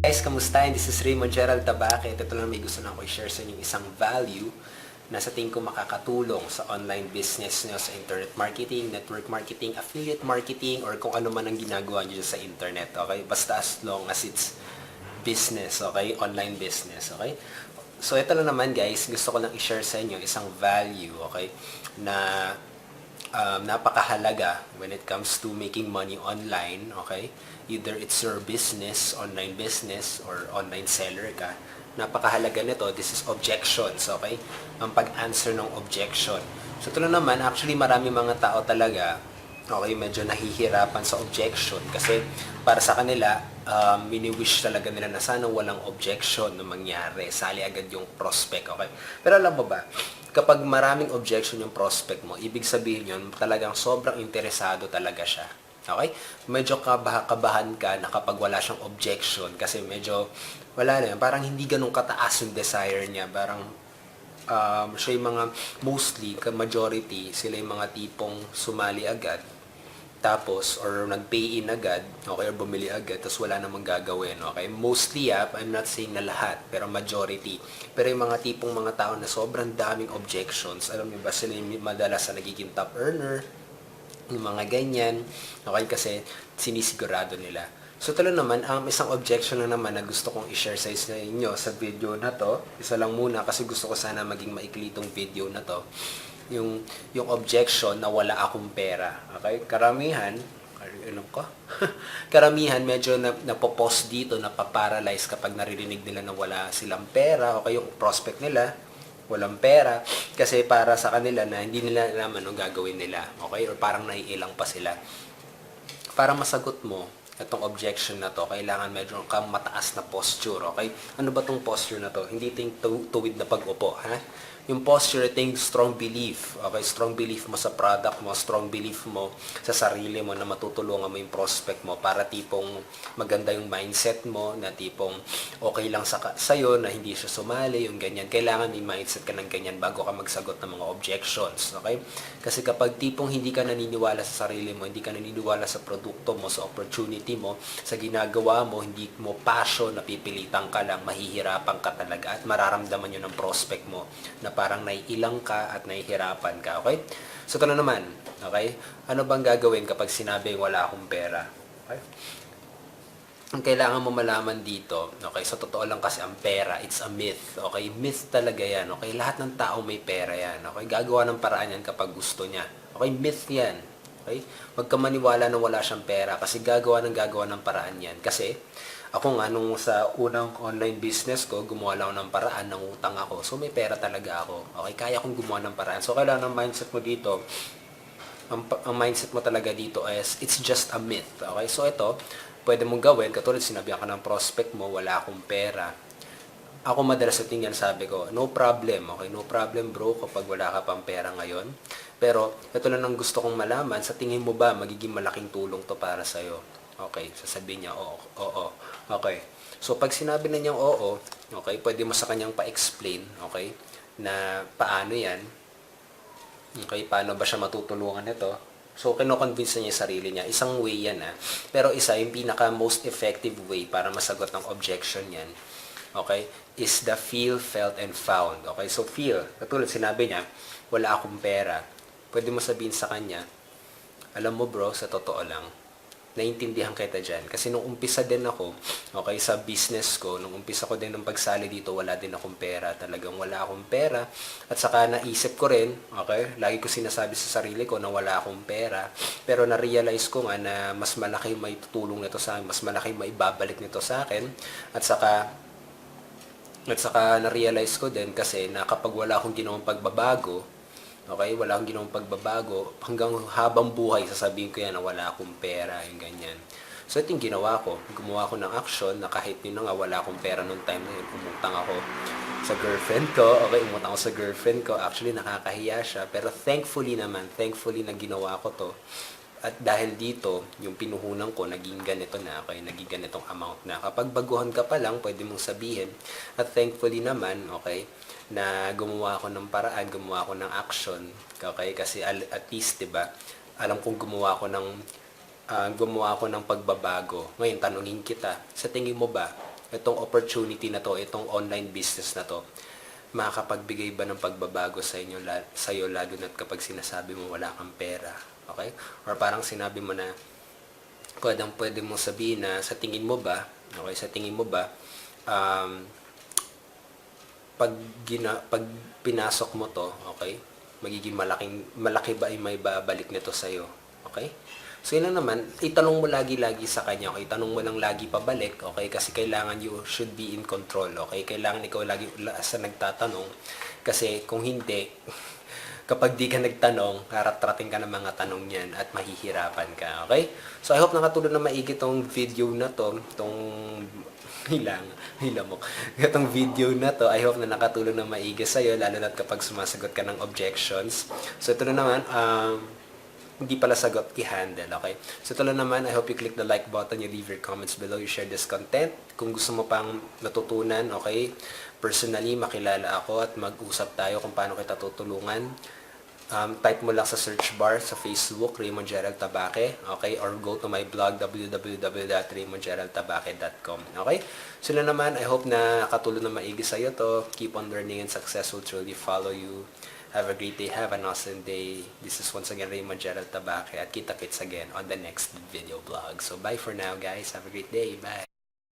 Guys, kamusta? This is Raymond Gerald Tabaque. Ito lang may gusto na ako i-share sa inyo isang value na sa tingin ko makakatulong sa online business nyo, sa internet marketing, network marketing, affiliate marketing, or kung ano man ang ginagawa nyo sa internet. Okay? Basta as long as it's business, okay? Online business, okay? So, ito lang naman guys, gusto ko lang i-share sa inyo isang value, okay? Na napakahalaga when it comes to making money online, okay? Either it's your business, online business, or online seller ka. Napakahalaga nito, this is objections, okay? Ang pag-answer ng objection. So, ito na naman, actually marami mga tao talaga, okay, medyo nahihirapan sa objection kasi para sa kanila, mini-wish talaga nila na sana walang objection na mangyari. Sali agad yung prospect, okay? Pero alam mo ba, kapag maraming objection yung prospect mo, ibig sabihin yun, talagang sobrang interesado talaga siya. Okay? Medyo kabahan ka na kapag wala siyang objection kasi medyo wala na, parang hindi ganun kataas yung desire niya. Parang siya yung mga, mostly, majority, sila yung mga tipong sumali agad tapos or nag-pay in agad, okay, or bumili agad tapos wala namang gagawin, okay? Mostly, I'm not saying na lahat, pero majority. Pero yung mga tipong mga tao na sobrang daming objections, alam niyo ba, sila yung madalas na nagiging top earner, yung mga ganyan, okay, kasi sinisigurado nila. So, talo naman, isang objection na naman na gusto kong i-share sa inyo sa video na to. Isa lang muna kasi gusto ko sana maging maikli itong video na to. Yung objection na wala akong pera. Okay? Karamihan, ano ko? Karamihan medyo napopost dito, napaparalyze kapag naririnig nila na wala silang pera. Okay, yung prospect nila, walang pera. Kasi para sa kanila na hindi nila alam anong gagawin nila. Okay? Or parang naiilang pa sila. Para masagot mo itong objection na to, kailangan medyo kang mataas na posture, okay? Ano ba tong posture na to? Hindi ting tuwid na pag-upo, ha? Yung posture, ting strong belief, okay? Strong belief mo sa product mo, strong belief mo sa sarili mo na matutulungan mo yung prospect mo para tipong maganda yung mindset mo, na tipong okay lang sa'yo na hindi siya sumali, yung ganyan. Kailangan may mindset ka ng ganyan bago ka magsagot ng mga objections, okay? Kasi kapag tipong hindi ka naniniwala sa sarili mo, hindi ka naniniwala sa produkto mo, sa opportunity mo, sa ginagawa mo, hindi mo passion, napipilitan ka lang, mahihirapan ka talaga at mararamdaman yun ng prospect mo na parang naiilang ka at nahihirapan ka, okay? So, ito na naman, okay? Ano bang gagawin kapag sinabi wala akong pera? Okay? Ang kailangan mo malaman dito, okay, sa totoo lang kasi ang pera, it's a myth, okay? Myth talaga yan, okay? Lahat ng tao may pera yan, okay? Gagawa ng paraan yan kapag gusto niya, okay? Myth yan, okay? Huwag ka maniwala na wala siyang pera kasi gagawa ng paraan yan. Kasi ako nga, nung sa unang online business ko, gumawa lang ng paraan, nangutang ako. So, may pera talaga ako, okay? Kaya kong gumawa ng paraan. So, kailangan ng mindset mo dito, ang mindset mo talaga dito is, it's just a myth, okay? So, ito, pwede mong gawin, katulad sinabihan ka ng prospect mo, wala akong pera. Ako madalas sa tingin, sabi ko, no problem, okay? No problem bro kapag wala ka pang pera ngayon. Pero, ito lang ang gusto kong malaman, sa tingin mo ba, magiging malaking tulong to para sa'yo? Okay, sasabihin niya, oo. Okay. So, pag sinabi na niyang oo, okay, pwede mo sa kanyang pa-explain, okay, na paano yan, okay, paano ba siya matutulungan nito. So, kino-convince niya yung sarili niya. Isang way yan, Pero isa, yung pinaka most effective way para masagot ng objection yan, okay, is the feel, felt, and found. Okay, so feel, katulad sinabi niya, wala akong pera. Pwede mo sabihin sa kanya, alam mo bro, sa totoo lang, naintindihan kita dyan. Kasi nung umpisa din ako, okay, sa business ko, nung umpisa ko din ng pagsali dito, wala din akong pera. Talagang wala akong pera. At saka naisip ko rin, okay, lagi ko sinasabi sa sarili ko na wala akong pera. Pero na-realize ko nga na mas malaki may tutulong nito sa akin, mas malaki may babalik nito sa akin. At saka na-realize ko din kasi na kapag wala akong ginawang pagbabago, okay, wala akong ginawang pagbabago, hanggang habang buhay, sasabihin ko yan na wala akong pera, yung ganyan. So, ito yung ginawa ko. Gumawa ko ng action na kahit yun na nga, wala akong pera nung time na yun. Umutang ako sa girlfriend ko. Okay, umutang ako sa girlfriend ko. Actually, nakakahiya siya. Pero thankfully na ginawa ko to. At dahil dito, yung pinuhunan ko, naging ganito na, okay, naging ganitong amount na. Kapag baguhan ka pa lang, pwede mong sabihin. At thankfully naman, okay, na gumawa ako ng paraan, gumawa ako ng action, okay, kasi at least, 'di ba, alam kong gumawa ako ng pagbabago. Ngayon tanungin kita, sa tingin mo ba itong opportunity na to, itong online business na to, makakapagbigay ba ng pagbabago sa inyo, sa'yo, lalo na kapag sinasabi mo wala kang pera, okay? Or parang sinabi mo na, kung pwede mong sabihin na sa tingin mo ba, okay, sa tingin mo ba, pag pinasok mo to, okay, magiging malaki ba ay may babalik nito sa iyo, okay? So yun lang naman, itanong mo lagi-lagi sa kanya, okay? Itanong mo lang lagi pabalik, okay? Kasi kailangan you should be in control, okay? Kailangan ikaw lagi sa nagtatanong, kasi kung hindi, kapag di ka nagtanong, haratrating ka ng mga tanong niyan at mahihirapan ka, okay? So I hope nakatulong na maigi tong video na to, tong hilamok. Itong video na to, I hope na nakatulong na maigi sa'yo, lalo na kapag sumasagot ka ng objections. So ito na naman, hindi pala sagot, i-handle, okay? So ito na naman, I hope you click the like button, you leave your comments below, you share this content. Kung gusto mo pang natutunan, okay, personally, makilala ako at mag-usap tayo kung paano kita tutulungan. Type mo lang sa search bar sa Facebook, Raymond Gerald Tabaque, okay? Or go to my blog, www.raymondgeraldtabaque.com, okay? So na naman, I hope na katulong na maigi sa'yo to. Keep on learning and success will truly follow you. Have a great day. Have an awesome day. This is once again Raymond Gerald Tabaque at kita-kits again on the next video vlog. So bye for now, guys. Have a great day. Bye.